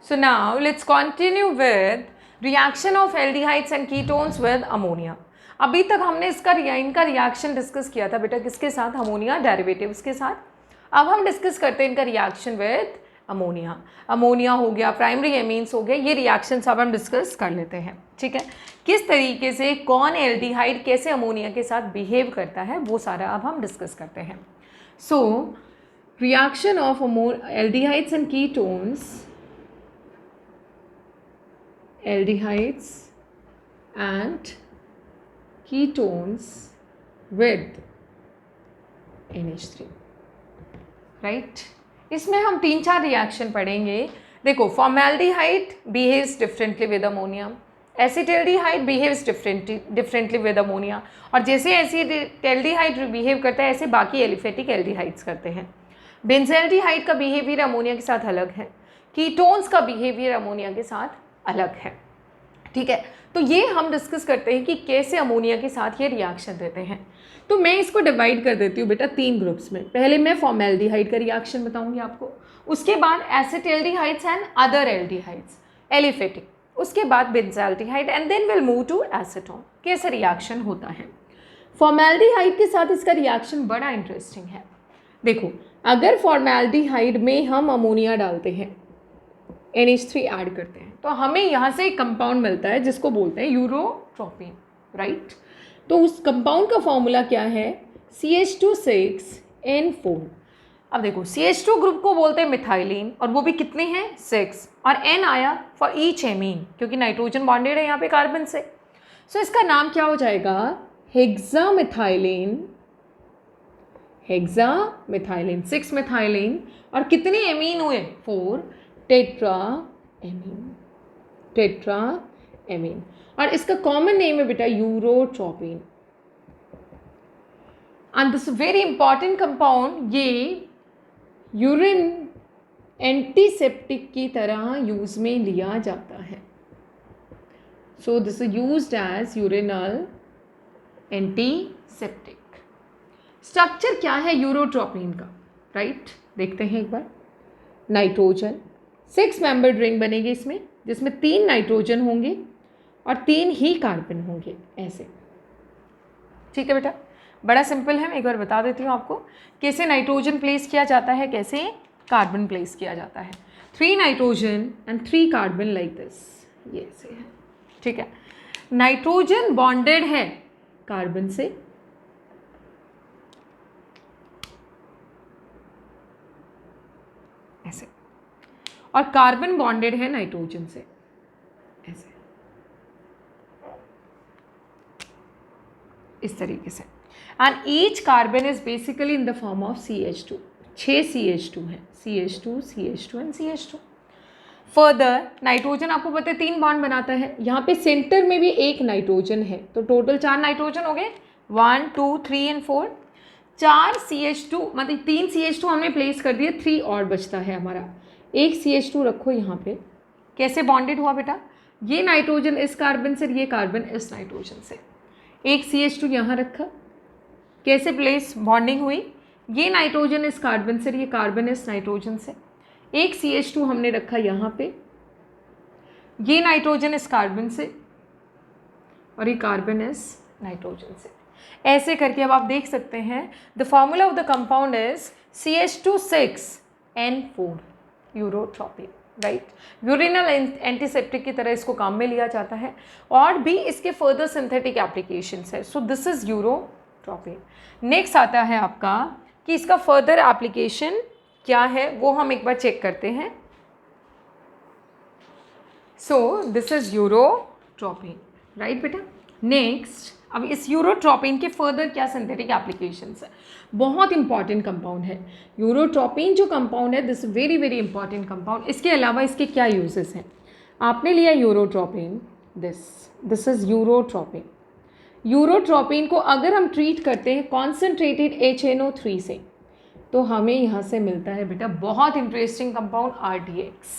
So now let's continue with reaction of aldehydes and ketones with ammonia. अभी तक हमने इनका रिएक्शन डिस्कस किया था बेटा किसके साथ, अमोनिया डेरिवेटिव्स के साथ. अब हम डिस्कस करते हैं इनका रिएक्शन विद अमोनिया. अमोनिया हो गया, प्राइमरी एमीन्स हो गए, ये रिएक्शंस अब हम डिस्कस कर लेते हैं. ठीक है, किस तरीके से कौन एल्डिहाइड कैसे अमोनिया के साथ बिहेव करता है वो सारा अब हम डिस्कस करते हैं. So reaction of aldehydes and ketones, aldehydes and ketones with NH3, right. इसमें हम 3-4 रिएक्शन पढ़ेंगे. देखो, formaldehyde behaves differently with ammonia, acetaldehyde behaves differently with ammonia, और जैसे एसिटल्डिहाइड बिहेव करता है ऐसे बाकी एलिफेटिक एल्डिहाइड्स करते हैं. बेंजल्डिहाइड का बिहेवियर अमोनिया के साथ अलग है, कीटोन्स का बिहेवियर अमोनिया के साथ अलग है. ठीक है, तो ये हम डिस्कस करते हैं कि कैसे अमोनिया के साथ ये रिएक्शन देते हैं. तो मैं इसको डिवाइड कर देती हूँ बेटा 3 ग्रुप्स में. पहले मैं फॉर्मेल्डिहाइड का रिएक्शन बताऊंगी आपको, उसके बाद acetaldehydes and other aldehydes aliphatic, उसके बाद benzaldehyde and then will move to acetone. कैसे रिएक्शन होता है फॉर्मेल्डिहाइड के साथ, इसका रिएक्शन बड़ा इंटरेस्टिंग है. देखो, अगर फॉर्मेल्डिहाइड में हम अमोनिया डालते हैं, NH3 ऐड करते हैं, तो हमें यहाँ से एक कंपाउंड मिलता है जिसको बोलते हैं यूरोट्रोपिन, राइट. तो उस कंपाउंड का फॉर्मूला क्या है, CH2 6N4. अब देखो, CH2 ग्रुप को बोलते हैं मिथाइलिन, और वो भी कितने हैं 6, और N आया फॉर ईच एमीन क्योंकि नाइट्रोजन बॉन्डेड है यहाँ पे कार्बन से. सो इसका नाम क्या हो जाएगा, हेक्सामिथाइलिन. 6 मिथाइलिन, और कितने एमीन हुए 4, टेट्राएमीन, और इसका कॉमन नेम है बेटा urotropine. And this very important compound, ये यूरिन एंटीसेप्टिक की तरह यूज में लिया जाता है. So this is used as urinal antiseptic. Structure क्या है यूरोट्रोपिन का, राइट. देखते हैं एक बार. नाइट्रोजन, 6 मेंबर्ड रिंग बनेगी इसमें, जिसमें 3 नाइट्रोजन होंगे और 3 ही कार्बन होंगे, ऐसे. ठीक है बेटा, बड़ा सिंपल है. मैं एक बार बता देती हूँ आपको कैसे नाइट्रोजन प्लेस किया जाता है, कैसे कार्बन प्लेस किया जाता है. 3 nitrogen and 3 carbon like this, ये ऐसे है. ठीक है, नाइट्रोजन बॉन्डेड है कार्बन से, ऐसे, और कार्बन बॉन्डेड है नाइट्रोजन से, ऐसे, इस तरीके से. And each carbon is basically in the form of CH2. 6 CH2 है, CH2 and CH2. Further nitrogen आपको पता है 3 बॉन्ड बनाता है. यहाँ पे सेंटर में भी एक नाइट्रोजन है, तो टोटल 4 नाइट्रोजन हो गए, 1 2 3 एंड 4. 4 CH2 मतलब 3 CH2 हमने प्लेस कर दिए, 3 और बचता है हमारा. एक CH2 रखो यहाँ पे. कैसे बॉन्डेड हुआ बेटा, ये नाइट्रोजन इस कार्बन से, ये कार्बन इस नाइट्रोजन से. एक CH2 यहाँ रखा, कैसे प्लेस बॉन्डिंग हुई, ये नाइट्रोजन इस कार्बन से, ये कार्बन इस नाइट्रोजन से. एक CH2 हमने रखा यहाँ पे, ये नाइट्रोजन इस कार्बन से और ये कार्बन इस नाइट्रोजन से. ऐसे करके अब आप देख सकते हैं the formula of the compound is CH2 6N4, urotropine, right. Urinal antiseptic की तरह इसको काम में लिया जाता है, और भी इसके फर्दर सिंथेटिक एप्लीकेशंस है. So this is urotropine. Next आता है आपका कि इसका फर्दर एप्लीकेशन क्या है, वो हम एक बार चेक करते हैं. So this is urotropine, right बेटा. नेक्स्ट, अब इस यूरोट्रोपिन के फर्दर क्या सिंथेटिक एप्लीकेशंस है. बहुत इंपॉर्टेंट कंपाउंड है यूरोट्रोपिन. जो कंपाउंड है this very very important compound. इसके अलावा इसके क्या यूजेस हैं, आपने लिया urotropine, this is urotropine. Urotropine को अगर हम ट्रीट करते हैं कॉन्सेंट्रेटेड HNO3 से, तो हमें यहाँ से मिलता है बेटा बहुत इंटरेस्टिंग कंपाउंड RDX.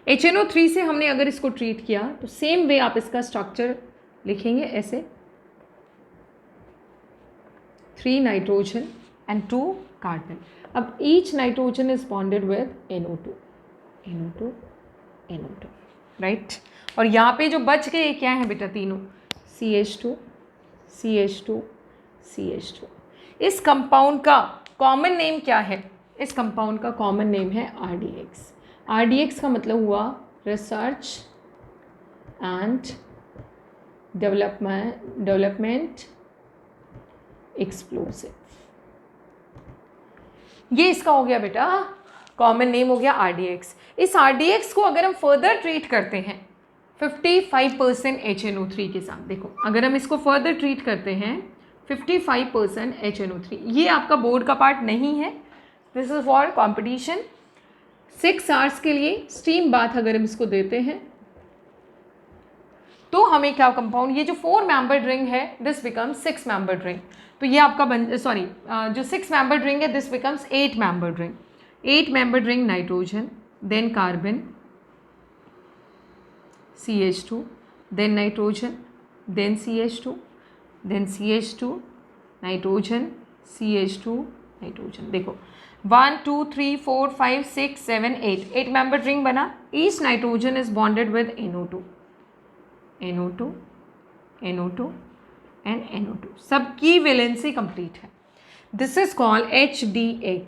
HNO3 से हमने अगर इसको ट्रीट किया तो सेम वे आप इसका स्ट्रक्चर लिखेंगे ऐसे, 3 नाइट्रोजन एंड 2 कार्बन. अब each nitrogen is bonded with NO2, NO2, right. और यहाँ पे जो बच गए क्या है बेटा, तीनों CH2 CH2 CH2। इस कंपाउंड का कॉमन नेम क्या है? इस कंपाउंड का कॉमन नेम है RDX। RDX का मतलब हुआ रिसर्च एंड डेवलपमेंट एक्सप्लोसिव। ये इसका हो गया बेटा कॉमन नेम हो गया RDX। इस RDX को अगर हम फर्दर ट्रीट करते हैं 55% HNO3 के साथ, देखो अगर हम इसको फर्दर ट्रीट करते हैं 55% HNO3, ये आपका बोर्ड का पार्ट नहीं है, this is for competition. 6 hours के लिए स्टीम बाथ अगर हम इसको देते हैं तो हमें क्या कंपाउंड, ये जो 4 मेंबर्ड रिंग है दिस बिकम्स 6 मेंबर्ड रिंग, तो ये आपका जो 6 मेंबर्ड रिंग है this becomes 8 membered ring. 8 membered ring nitrogen, then carbon, CH2, then nitrogen, then CH2, then CH2, nitrogen, CH2, nitrogen। देखो 1 2 3 4 5 6 7 8 मेंबर्ड रिंग बना। Each nitrogen is bonded with NO2 NO2 NO2 and NO2, सबकी valency complete है। This is called HDX,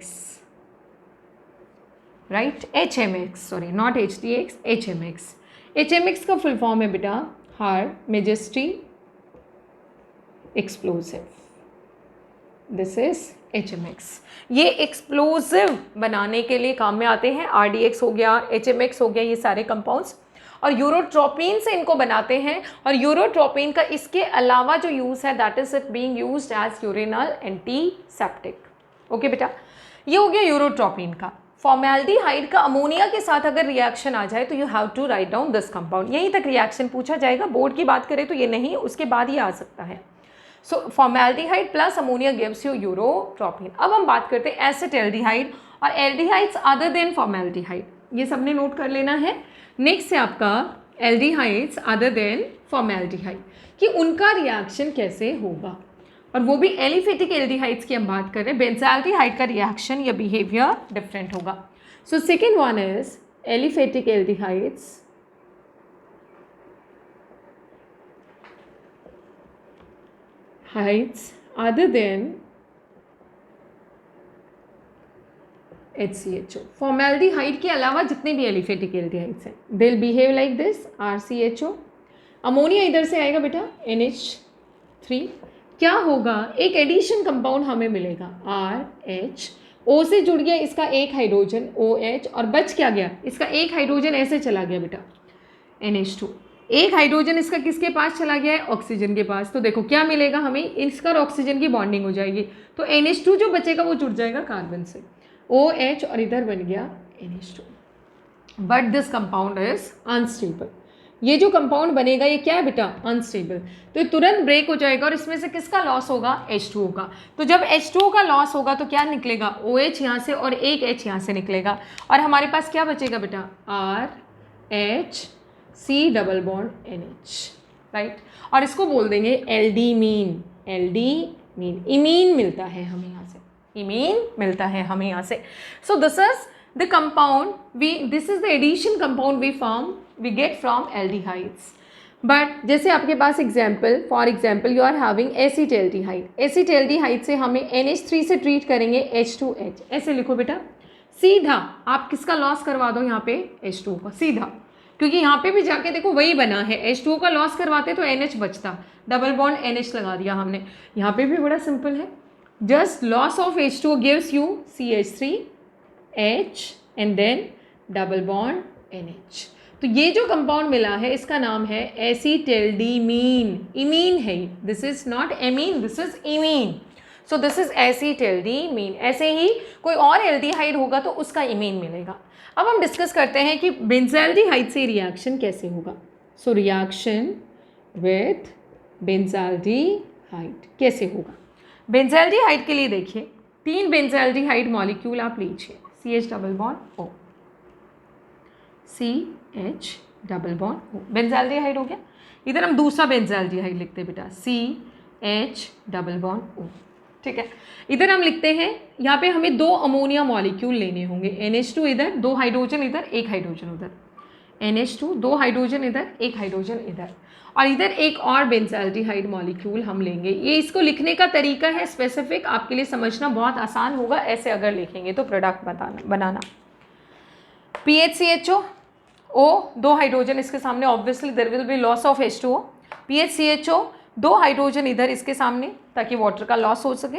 right, HMX, sorry not HDX, HMX। HMX का full form है बेटा हार majesty explosive, this is HMX। ये explosive बनाने के लिए काम में आते हैं। RDX हो गया, HMX हो गया, ये सारे कंपाउंड्स, और यूरोट्रोपिन से इनको बनाते हैं। और यूरोट्रोपिन का इसके अलावा जो यूज़ है that is it being used as urinal antiseptic. Okay बेटा, ये हो गया यूरोट्रोपिन का। फॉर्मेल्डिहाइड का अमोनिया के साथ अगर रिएक्शन आ जाए तो you have to write down this compound. यहीं तक रिएक्शन पूछा जाएगा, बोर्ड की बात करें तो ये नहीं, उसके बाद ही आ सकता है। So formaldehyde plus ammonia gives you urotropine. अब हम बात करते हैं एसिटल्डिहाइड और एल्डिहाइड्स अदर देन फॉर्मेल्डिहाइड, ये सबने नोट कर लेना है। नेक्स्ट है आपका एल्डिहाइड्स अदर देन फॉर्मेल्डिहाइड, कि उनका रिएक्शन कैसे होगा, और वो भी एलिफेटिक एल्डिहाइड्स की हम बात कर रहे हैं। बेंजाल्डिहाइड का रिएक्शन या बिहेवियर डिफरेंट होगा। So second one is aliphatic aldehydes other than HCHO। Formaldehyde के अलावा जितने भी एलिफेटिक एल्डिहाइड्स हैं they will behave like this RCHO। Ammonia इधर से आएगा बेटा NH3, क्या होगा, एक एडिशन कंपाउंड हमें मिलेगा RH, O से जुड़ गया इसका एक हाइड्रोजन OH, और बच क्या गया, इसका एक हाइड्रोजन ऐसे चला गया बेटा NH2। एक हाइड्रोजन इसका किसके पास चला गया है, ऑक्सीजन के पास। तो देखो क्या मिलेगा हमें, इसका और ऑक्सीजन की बॉन्डिंग हो जाएगी, तो NH2 जो बचेगा वो जुड़ जाएगा कार्बन से, OH, और इधर बन गया NH2। But this compound is unstable. ये जो कंपाउंड बनेगा ये क्या है बेटा, अनस्टेबल, तो ये तुरंत ब्रेक हो जाएगा और इसमें से किसका लॉस होगा, H2O का। तो जब H2O का लॉस होगा तो क्या निकलेगा, OH यहाँ से और एक H यहाँ से निकलेगा, और हमारे पास क्या बचेगा बेटा RH C double bond NH, right. और इसको बोल देंगे एल्डीमीन, एल्डीमीन, इमीन मिलता है हमें यहाँ से, इमीन मिलता है हमें यहाँ से। सो this is the compound this is the addition compound we get from aldehydes। but जैसे आपके पास example, for example you are having acetaldehyde, acetaldehyde से हमें NH3 से ट्रीट करेंगे H2H, ऐसे लिखो बेटा, सीधा आप किसका लॉस करवा दो यहाँ पे H2O का, सीधा, क्योंकि यहाँ पे भी जाके देखो वही बना है, H2O का लॉस करवाते तो NH बचता, डबल बॉन्ड NH लगा दिया हमने। यहाँ पे भी बड़ा सिंपल है, just loss of H2O gives you CH3H and then double bond NH। तो ये जो कंपाउंड मिला है इसका नाम है एसिटल्डीमीन, इमीन है, this is not amine, this is imine. So this is acetaldimine. ऐसे ही कोई और एल्डिहाइड होगा तो उसका इमीन मिलेगा। अब हम डिस्कस करते हैं कि बेंजाल्डिहाइड से रिएक्शन कैसे होगा। सो रिएक्शन विथ बेंजाल्डिहाइड कैसे होगा। बेंजाल्डिहाइड के लिए देखिए 3 बेंजाल्डिहाइड मॉलिक्यूल आप लीजिए, CH double bond O, CH double bond O, benzaldehyde हो गया। इधर हम दूसरा बेंजाल्डिहाइड लिखते हैं बेटा CH डबल बॉन्ड O, ठीक है। इधर हम लिखते हैं, यहाँ पे हमें 2 अमोनिया मॉलिक्यूल लेने होंगे, NH2 इधर, 2 हाइड्रोजन इधर, 1 हाइड्रोजन उधर, NH2, 2 हाइड्रोजन इधर, 1 हाइड्रोजन इधर, और इधर एक और बेंजाल्डिहाइड मॉलिक्यूल हम लेंगे। ये इसको लिखने का तरीका है स्पेसिफिक, आपके लिए समझना बहुत आसान होगा। ऐसे अगर लिखेंगे तो प्रोडक्ट बनाना PHCHO, O 2 हाइड्रोजन इसके सामने, obviously there will be loss of H2O। PHCHO 2 hydrogen इधर इसके सामने ताकि वाटर का लॉस हो सके।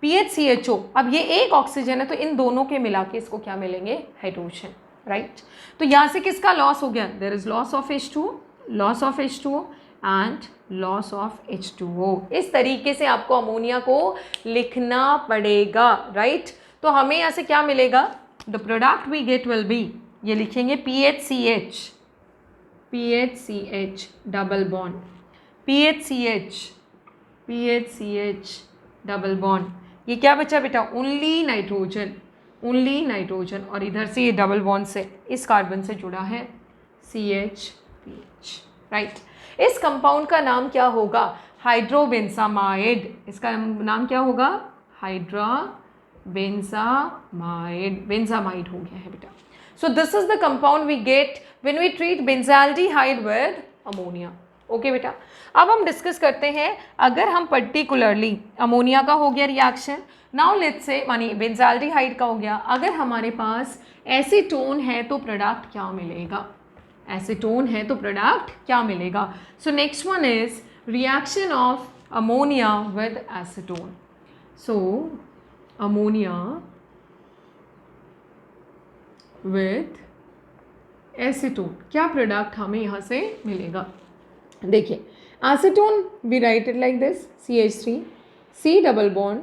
PHCHO, अब ये एक ऑक्सीजन है तो इन दोनों के मिला के इसको क्या मिलेंगे, हाइड्रोजन, राइट। तो यहाँ से किसका लॉस हो गया, there is loss of H2O, loss of H2O and loss of H2O। इस तरीके से आपको अमोनिया को लिखना पड़ेगा, राइट। तो हमें यहाँ से क्या मिलेगा, the product we get will be, ये लिखेंगे PHCH double bond, PHCH double bond, ये क्या बचा बेटा, ओनली नाइट्रोजन, और इधर से ये डबल बॉन्ड से इस कार्बन से जुड़ा है CH, राइट। इस कंपाउंड का नाम क्या होगा, हाइड्रोबेंजामाइड। इसका नाम क्या होगा, बेंजामाइड हो गया है बेटा। So this is the compound we get when we treat benzaldehyde with ammonia. Okay बेटा, अब हम डिस्कस करते हैं अगर हम पर्टिकुलरली अमोनिया का हो गया रिएक्शन, नाउ लेट्स से मानी बेंजाल्डिहाइड का हो गया, अगर हमारे पास एसीटोन है तो प्रोडक्ट क्या मिलेगा, एसीटोन है तो प्रोडक्ट क्या मिलेगा। So next one is reaction of ammonia with acetone. So ammonia with acetone, क्या प्रोडक्ट हमें यहाँ से मिलेगा। देखिए acetone we write it like this, CH3, C double bond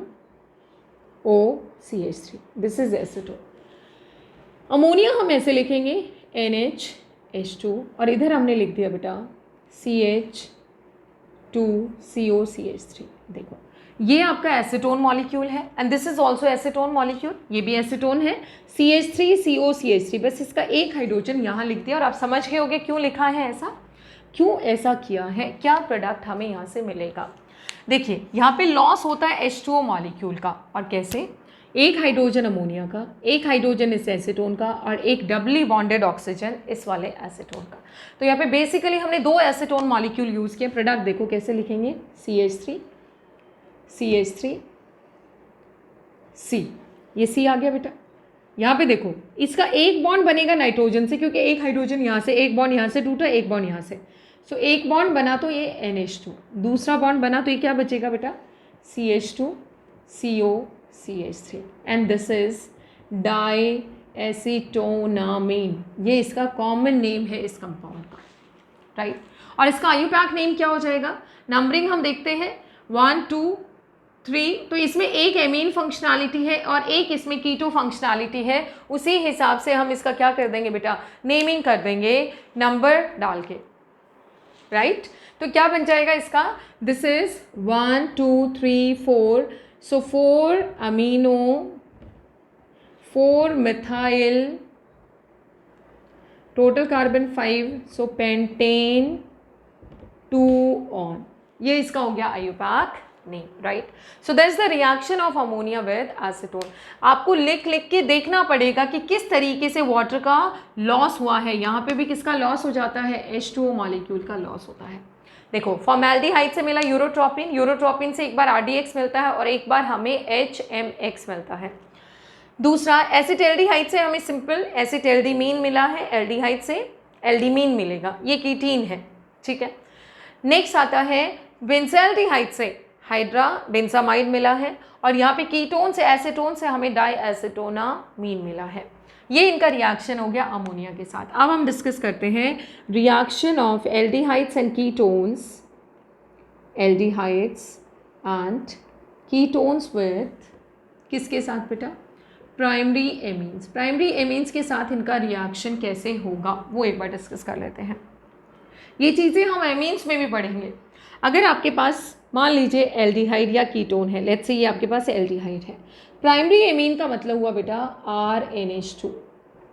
O CH3, this is acetone. Ammonia हम ऐसे लिखेंगे NH2 और इधर हमने लिख दिया बेटा CH2COCH3। देखो ये आपका एसीटोन मॉलिक्यूल है and this is also acetone molecule, ये भी एसीटोन है CH3COCH3, बस इसका एक हाइड्रोजन यहाँ लिख दिया और आप समझ गए होंगे क्यों लिखा है ऐसा, क्यों ऐसा किया है, क्या प्रोडक्ट हमें यहाँ से मिलेगा। देखिए यहाँ पे लॉस होता है H2O मॉलिक्यूल का, और कैसे, एक हाइड्रोजन अमोनिया का, एक हाइड्रोजन इस एसीटोन का और एक डबली बॉन्डेड ऑक्सीजन इस वाले एसीटोन का। तो यहाँ पे बेसिकली हमने 2 एसीटोन मॉलिक्यूल यूज़ किए। प्रोडक्ट देखो कैसे लिखेंगे, CH3 C, ये C आ गया बेटा। यहाँ पे देखो इसका एक बॉन्ड बनेगा नाइट्रोजन से, क्योंकि एक हाइड्रोजन यहाँ से, एक बॉन्ड यहाँ से टूटा, एक बॉन्ड यहाँ से, सो एक बॉन्ड बना तो ये NH2, दूसरा बॉन्ड बना तो ये क्या बचेगा बेटा, CH2COCH3 एंड दिस इज डाईएसीटोनामीन, ये इसका कॉमन नेम है इस कंपाउंड का, राइट। और इसका आयुपैक नेम क्या हो जाएगा, नंबरिंग हम देखते हैं 1 2 3, तो इसमें एक एमीन फंक्शनैलिटी है और एक इसमें कीटो फंक्शनैलिटी है, उसी हिसाब से हम इसका क्या कर देंगे बेटा, नेमिंग कर देंगे नंबर डाल के, राइट। तो क्या बन जाएगा इसका, this is 1 2 3 4, so 4 amino 4 methyl, total carbon 5, so pentane 2 on, ये इसका हो गया IUPAC name, right. So that is the reaction of ammonia with acetone. आपको लिख लिख के देखना पड़ेगा कि किस तरीके से वाटर का लॉस हुआ है। यहाँ पे भी किसका लॉस हो जाता है, H2O मॉलिक्यूल का लॉस होता है। देखो फॉर्मेल्डिहाइड से मिला यूरोट्रोपिन, यूरोट्रोपिन से एक बार RDX मिलता है और एक बार हमें HMX मिलता है। दूसरा एसिटेल्डिहाइड से हमें सिंपल एसिटेल्डिमीन मिला है, एल्डिहाइड से एल्डिमीन मिलेगा, ये कीटीन है, ठीक है। नेक्स्ट आता है बेंजाल्डिहाइड से हाइड्रा बेंजामाइड मिला है और यहाँ पे कीटोन से एसीटोन से हमें डाईएसीटोनामीन मिला है। ये इनका रिएक्शन हो गया अमोनिया के साथ। अब हम डिस्कस करते हैं reaction of aldehydes and ketones, aldehydes and ketones with किसके साथ बेटा, प्राइमरी एमीन्स। प्राइमरी एमीन्स के साथ इनका रिएक्शन कैसे होगा वो एक बार डिस्कस कर लेते हैं। ये चीज़ें हम एमीन्स में भी पढ़ेंगे। अगर आपके पास मान लीजिए एल्डिहाइड या कीटोन है, लेट्स से ये आपके पास एल्डिहाइड है, प्राइमरी एमीन का मतलब हुआ बेटा RNH2,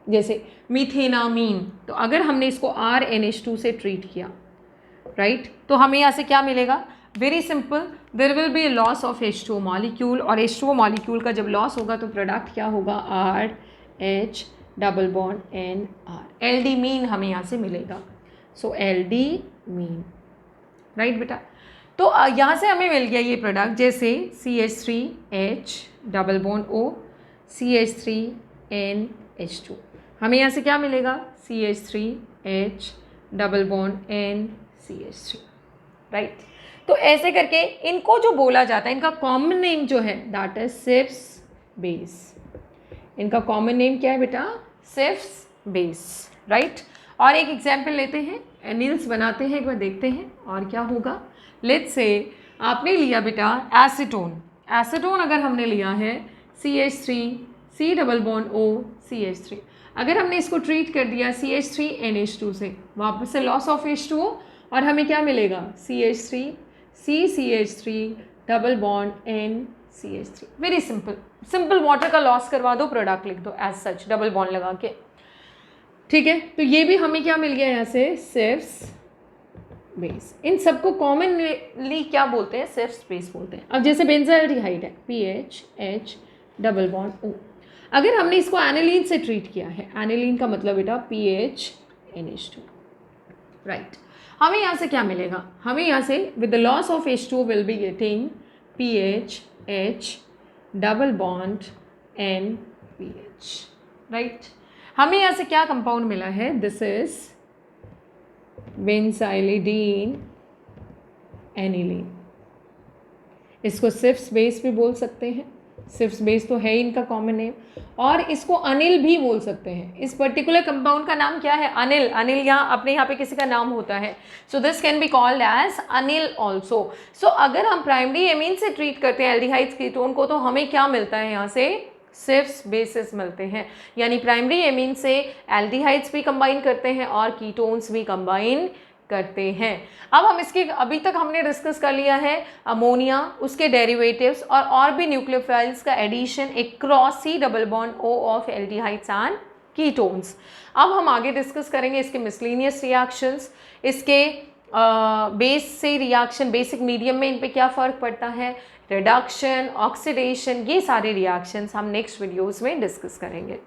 जैसे मिथेनामीन, तो अगर हमने इसको RNH2 से ट्रीट किया, राइट, तो हमें यहाँ से क्या मिलेगा, very simple, there will be loss of H2O molecule, और H2O मॉलिक्यूल का जब लॉस होगा तो प्रोडक्ट क्या होगा, RH double bond N R, aldimine हमें यहाँ से मिलेगा। सो एल डी मीन, राइट बेटा। तो यहाँ से हमें मिल गया ये प्रोडक्ट, जैसे CH3H double bond O CH3NH2, हमें यहाँ से क्या मिलेगा CH3H double bond N CH3, right. तो ऐसे करके इनको जो बोला जाता है, इनका कॉमन नेम जो है दैट इज सिप्स बेस। इनका कॉमन नेम क्या है बेटा? Schiff's base, right. और एक एग्जाम्पल लेते हैं, एनिल्स बनाते हैं, एक बार देखते हैं और क्या होगा। लेट्स से आपने लिया बेटा एसीटोन, एसीटोन अगर हमने लिया है CH3 C double bond O CH3, अगर हमने इसको ट्रीट कर दिया CH3NH2 से, वापस से लॉस ऑफ H2O, और हमें क्या मिलेगा CH3 CCH3 double bond N CH3। Very simple, simple water का लॉस करवा दो, प्रोडक्ट लिख दो एज सच डबल बॉन्ड लगा के, ठीक है। तो ये भी हमें क्या मिल गया यहाँ से सिप्स बेस। इन सबको कॉमनली क्या बोलते हैं? सिप्स बेस बोलते हैं। अब जैसे बेंजाल्डिहाइड है PHH डबल बॉन्ड O, अगर हमने इसको एनिलीन से ट्रीट किया है, एनिलीन का मतलब बेटा PHNH2, राइट। हमें यहाँ से क्या मिलेगा? हमें यहाँ से with the loss of H2 will be getting PHH double bond NPH, right. हमें यहाँ से क्या कंपाउंड मिला है? This is benzylidene aniline. इसको सिप्स बेस भी बोल सकते हैं, सिप्स बेस तो है इनका कॉमन नेम, और इसको अनिल भी बोल सकते हैं। इस पर्टिकुलर कंपाउंड का नाम क्या है? अनिल। अनिल यहाँ अपने यहाँ पे किसी का नाम होता है, so this can be called as anil also. सो अगर हम प्राइमरी एमीन से ट्रीट करते हैं एल्डिहाइड्स कीटोन को, तो हमें क्या मिलता है यहाँ से? सिप्स बेसिस मिलते हैं, यानी प्राइमरी एमीन से एल्डिहाइड्स भी कंबाइन करते हैं और कीटोन्स भी कंबाइन करते हैं। अब हम इसके, अभी तक हमने डिस्कस कर लिया है अमोनिया, उसके डेरिवेटिव्स और भी न्यूक्लियोफाइल्स का addition across C double bond O of aldehydes and ketones. अब हम आगे डिस्कस करेंगे इसके मिसलेनियस रिएक्शंस, इसके बेस से रिएक्शन, बेसिक मीडियम में इन पे क्या फ़र्क पड़ता है, रिडक्शन, ऑक्सीडेशन, ये सारे रिएक्शंस हम नेक्स्ट वीडियोज़ में डिस्कस करेंगे।